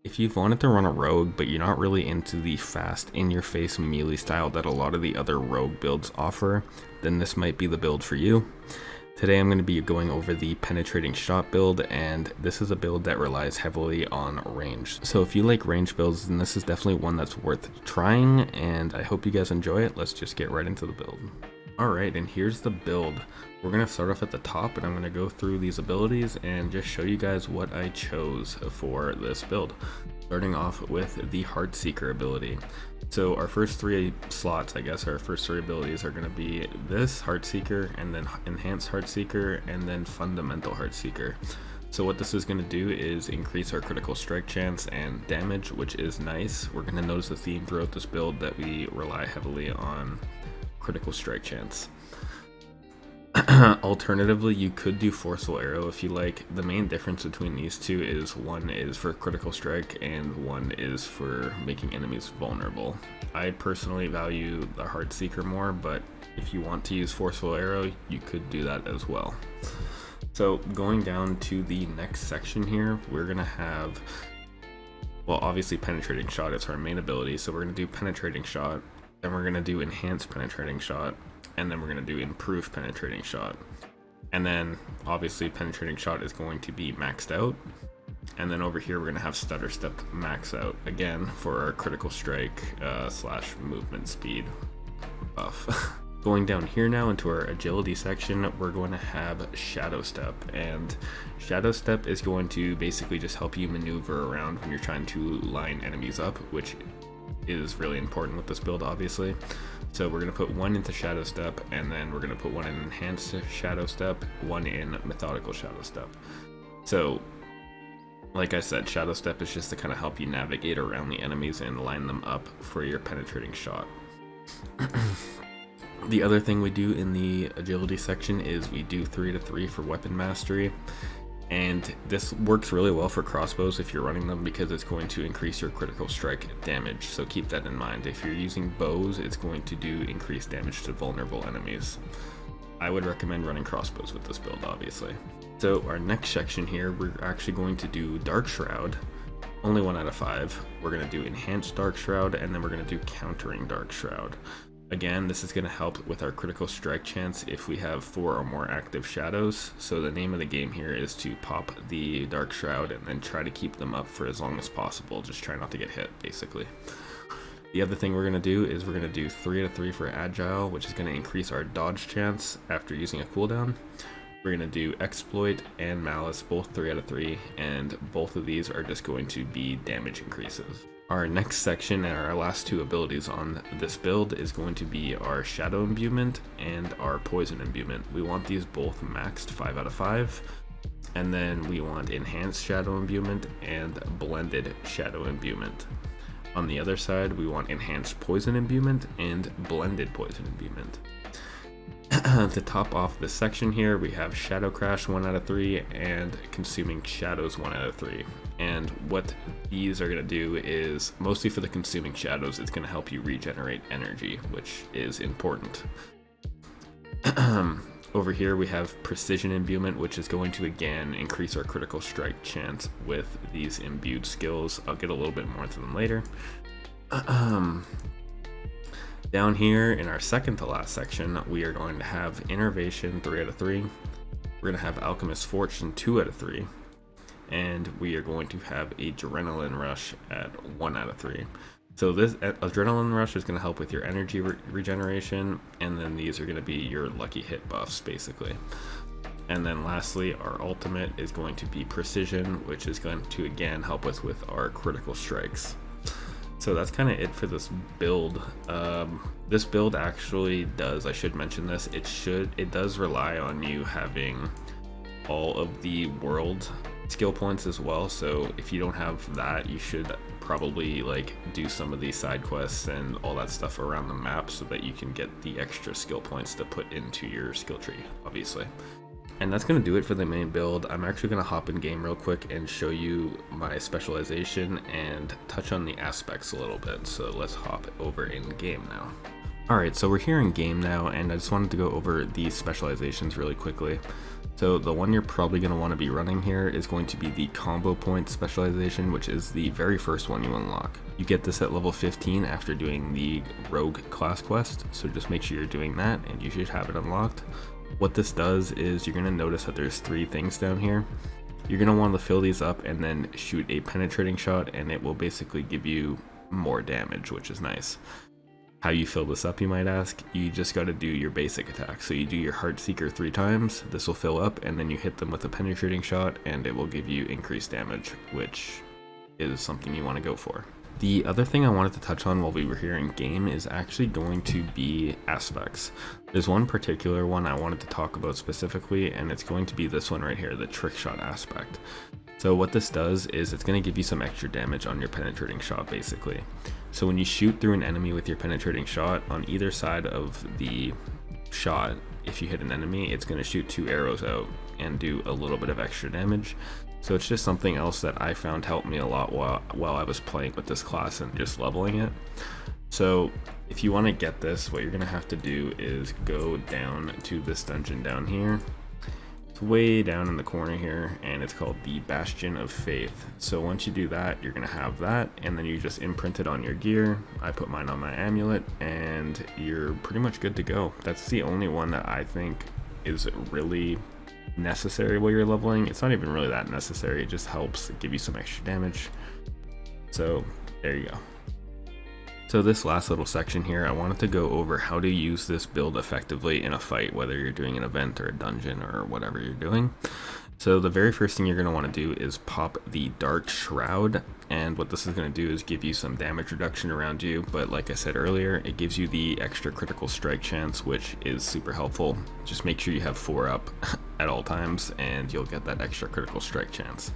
If you've wanted to run a rogue, but you're not really into the fast, in-your-face melee style that a lot of the other rogue builds offer, then this might be the build for you. Today I'm going to be going over the penetrating shot build, and this is a build that relies heavily on range. So if you like range builds, then this is definitely one that's worth trying, and I hope you guys enjoy it. Let's just get right into the build. Alright, and here's the build. We're going to start off at the top, and I'm going to go through these abilities and just show you guys what I chose for this build. Starting off with the Heartseeker ability. So our first three slots, I guess, our first three abilities are going to be this Heartseeker, and then Enhanced Heartseeker, and then Fundamental Heartseeker. So what this is going to do is increase our critical strike chance and damage, which is nice. We're going to notice a theme throughout this build that we rely heavily on critical strike chance. Alternatively, you could do Forceful Arrow if you like. The main difference between these two is one is for critical strike and one is for making enemies vulnerable. I personally value the Heartseeker more, but if you want to use Forceful Arrow, you could do that as well. So going down to the next section here, we're going to have, well, obviously Penetrating Shot is our main ability, so we're going to do Penetrating Shot, then we're going to do Enhanced Penetrating Shot, and then we're going to do Improved Penetrating Shot. And then obviously Penetrating Shot is going to be maxed out. And then over here we're going to have Stutter Step max out again for our critical strike slash movement speed buff. Going down here now into our agility section, we're going to have Shadow Step, and Shadow Step is going to basically just help you maneuver around when you're trying to line enemies up, which is really important with this build, obviously. So we're going to put one into Shadow Step, and then we're going to put one in Enhanced Shadow Step, one in Methodical Shadow Step. So like I said, Shadow Step is just to kind of help you navigate around the enemies and line them up for your penetrating shot. The other thing we do in the agility section is we do 3-3 for weapon mastery. And this works really well for crossbows if you're running them, because it's going to increase your critical strike damage, so keep that in mind. If you're using bows, it's going to do increased damage to vulnerable enemies. I would recommend running crossbows with this build, obviously. So our next section here, we're actually going to do Dark Shroud, only 1 out of 5. We're going to do Enhanced Dark Shroud, and then we're going to do Countering Dark Shroud. Again, this is going to help with our critical strike chance if we have 4 or more active shadows. So the name of the game here is to pop the Dark Shroud and then try to keep them up for as long as possible. Just try not to get hit, basically. The other thing we're going to do is we're going to do 3-3 for Agile, which is going to increase our dodge chance after using a cooldown. We're going to do Exploit and Malice, both 3 out of 3, and both of these are just going to be damage increases. Our next section and our last two abilities on this build is going to be our Shadow Imbuement and our Poison Imbuement. We want these both maxed 5 out of 5, and then we want Enhanced Shadow Imbuement and Blended Shadow Imbuement. On the other side, we want Enhanced Poison Imbuement and Blended Poison Imbuement. To top off this section here, we have Shadow Crash 1 out of 3 and Consuming Shadows 1 out of 3. And what these are going to do is, mostly for the Consuming Shadows, it's going to help you regenerate energy, which is important. Over here we have Precision Imbuement, which is going to again increase our critical strike chance with these imbued skills. I'll get a little bit more into them later. Down here in our second to last section, we are going to have Innervation 3 out of 3. We're going to have Alchemist Fortune 2 out of 3. And we are going to have Adrenaline Rush at 1 out of 3. So this Adrenaline Rush is going to help with your energy regeneration, and then these are going to be your lucky hit buffs, basically. And then lastly, our ultimate is going to be Precision, which is going to again help us with our critical strikes. So that's kind of it for this build. This build actually does, I should mention this, it does rely on you having all of the world skill points as well. So if you don't have that, you should probably like do some of these side quests and all that stuff around the map so that you can get the extra skill points to put into your skill tree, obviously. And that's going to do it for the main build. I'm actually going to hop in game real quick and show you my specialization and touch on the aspects a little bit. So let's hop over in game now. Alright, so we're here in game now, and I just wanted to go over these specializations really quickly. So the one you're probably going to want to be running here is going to be the combo point specialization, which is the very first one you unlock. You get this at level 15 after doing the rogue class quest, so just make sure you're doing that and you should have it unlocked. What this does is you're going to notice that there's 3 things down here. You're going to want to fill these up and then shoot a penetrating shot, and it will basically give you more damage, which is nice. How you fill this up, you might ask? You just got to do your basic attack. So you do your Heartseeker 3 times, this will fill up, and then you hit them with a penetrating shot, and it will give you increased damage, which is something you want to go for. The other thing I wanted to touch on while we were here in game is actually going to be aspects. There's one particular one I wanted to talk about specifically, and it's going to be this one right here, the trick shot aspect. So what this does is it's going to give you some extra damage on your penetrating shot basically. So when you shoot through an enemy with your penetrating shot, on either side of the shot, if you hit an enemy, it's going to shoot 2 arrows out and do a little bit of extra damage. So it's just something else that I found helped me a lot while I was playing with this class and just leveling it. So if you want to get this, what you're going to have to do is go down to this dungeon down here. Way down in the corner here, and it's called the Bastion of Faith. So once you do that, you're gonna have that, and then you just imprint it on your gear. I put mine on my amulet, and you're pretty much good to go. That's the only one that I think is really necessary while you're leveling. It's not even really that necessary, it just helps give you some extra damage. So there you go. So this last little section here, I wanted to go over how to use this build effectively in a fight, whether you're doing an event or a dungeon or whatever you're doing. So the very first thing you're going to want to do is pop the Dark Shroud, and what this is going to do is give you some damage reduction around you, but like I said earlier, it gives you the extra critical strike chance, which is super helpful. Just make sure you have 4 up at all times, and you'll get that extra critical strike chance.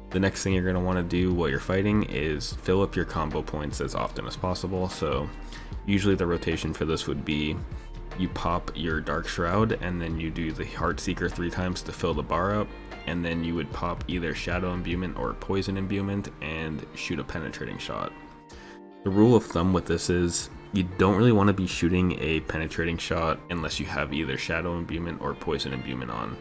The next thing you're going to want to do while you're fighting is fill up your combo points as often as possible. So usually the rotation for this would be you pop your Dark Shroud and then you do the Heartseeker 3 times to fill the bar up, and then you would pop either Shadow Imbuement or Poison Imbuement and shoot a penetrating shot. The rule of thumb with this is you don't really want to be shooting a penetrating shot unless you have either Shadow Imbuement or Poison Imbuement on.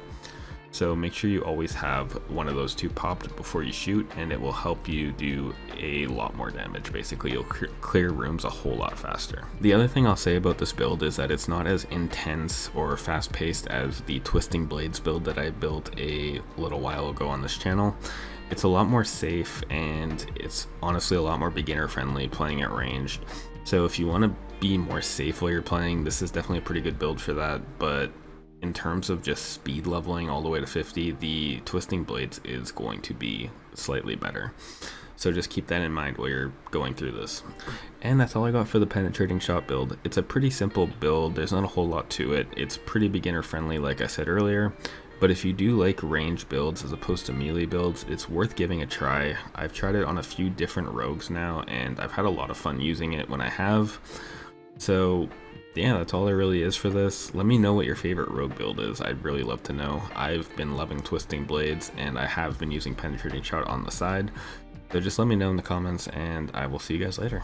So make sure you always have one of those 2 popped before you shoot, and it will help you do a lot more damage. Basically, you'll clear rooms a whole lot faster. The other thing I'll say about this build is that it's not as intense or fast-paced as the Twisting Blades build that I built a little while ago on this channel. It's a lot more safe, and it's honestly a lot more beginner-friendly playing at ranged. So if you want to be more safe while you're playing, this is definitely a pretty good build for that, but in terms of just speed leveling all the way to 50, the Twisting Blades is going to be slightly better. So just keep that in mind while you're going through this. And that's all I got for the penetrating shot build. It's a pretty simple build, there's not a whole lot to it. It's pretty beginner friendly like I said earlier, but if you do like range builds as opposed to melee builds, it's worth giving a try. I've tried it on a few different rogues now, and I've had a lot of fun using it when I have. So yeah, that's all there really is for this. Let me know what your favorite rogue build is. I'd really love to know. I've been loving Twisting Blades, and I have been using Penetrating Shot on the side. So just let me know in the comments, and I will see you guys later.